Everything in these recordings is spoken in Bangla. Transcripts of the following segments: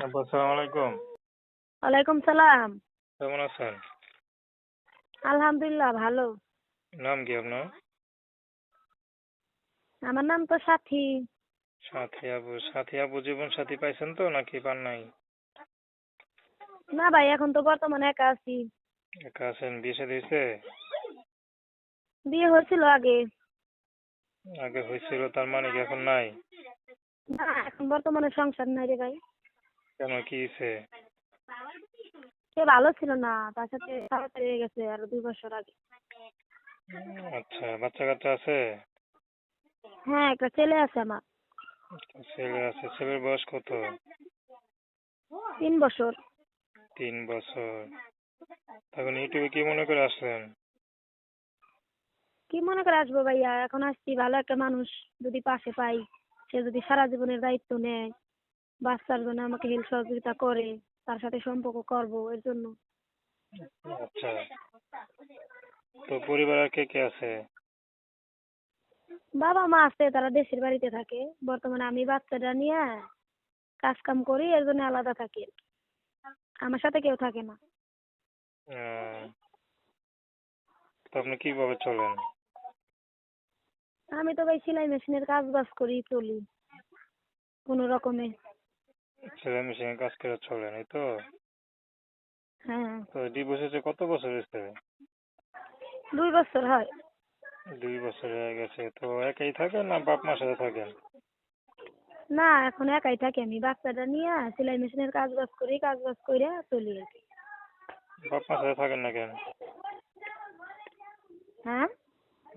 আপু আসসালামু আলাইকুম। ওয়ালাইকুম সালাম। কেমন আছেন? আলহামদুলিল্লাহ ভালো। নাম কি আপনার? আমার নাম তো সাথী। সাথী আপু জীবন সাথী পাইছেন তো নাকি পান নাই? না ভাই, এখন তো বর্তমানে একা আছি। একা আছেন, বিয়ে শাদী হয়েছে? বিয়ে হয়েছিল আগে। আগে হয়েছিল তার মানে কি এখন নাই? না, এখন বর্তমানে সংসার নাই রে ভাই। কেন কি হয়েছে? সে ভালো ছিল না, তার সাথে তাড়াতাড়ি হয়ে গেছে আরো 2 বছর আগে। আচ্ছা, বাচ্চা কাচ্চা আছে? হ্যাঁ, একটা ছেলে আছে আমার। ছেলে আছে, ছেলের বয়স কত? 3 বছর। 3 বছর। এখন ইউটিউবে কি মনে করে আসলেন? কি মনে করে আসবো ভাইয়া, এখন আসছি ভালো একটা মানুষ যদি পাশে পাই, সে যদি সারা জীবনের দায়িত্ব নেয়, বাচ্চার জন্য আমাকে হেল্প সহযোগিতা করে, তার সাথে সম্পর্ক করব এর জন্য। আচ্ছা, তো পরিবার আর কে কে আছে? বাবা মা আছে, তারা দেশের বাড়িতে থাকে। বর্তমানে আমি বাচ্চাটা নিয়ে কাজ কাম করি, এর জন্য আলাদা থাকি। আমার সাথে কেউ থাকে না। আহ, তো আপনি কিভাবে চলেন? আমি তো ভাই সেলাই মেশিনের কাজ বাজ করি, চলি কোনো রকমে। ছেলে মেশিনের কাজ করে চলেন, এই তো? হ্যাঁ। তো ডিভোর্স হয়েছে কত বছর হয়েছে? 2 বছর হয়। 2 বছর হয়ে গেছে। তো একাই থাকেন না বাপ মার সাথে থাকেন? না, এখন একাই থাকি। আমি বাচ্চাটা নিয়ে সেলাই মেশিনের কাজ বাজ করি, কাজ বাজ করে চলি আর কি। বাপ মার সাথে থাকেন না কেন? হ্যাঁ।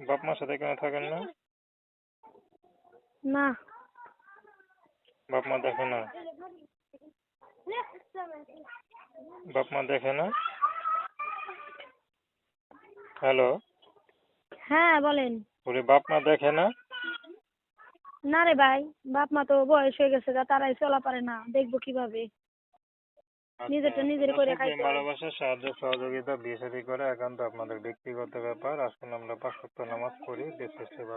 বাপ মার সাথে কেন থাকেন না? না। বাপ মা দেখে না? বাপ মা দেখে না? হ্যালো, হ্যাঁ বলেন। বলি বাপ মা দেখে না? না রে ভাই, বাপ মা তো বয়স হয়ে গেছে, তারাই চলা পারে না, দেখবো কিভাবে? আচ্ছা, নিজেরটা তো নিজের করে দর্শক প্রেম খাইতে হয়। ভালোবাসা সাহায্য সহযোগিতা বিয়ে শাদী করে একান্ত আপনাদের ব্যক্তিগত ব্যাপার। আসুন আমরা 5 ওয়াক্ত নামাজ পড়ি, দেশের সেবা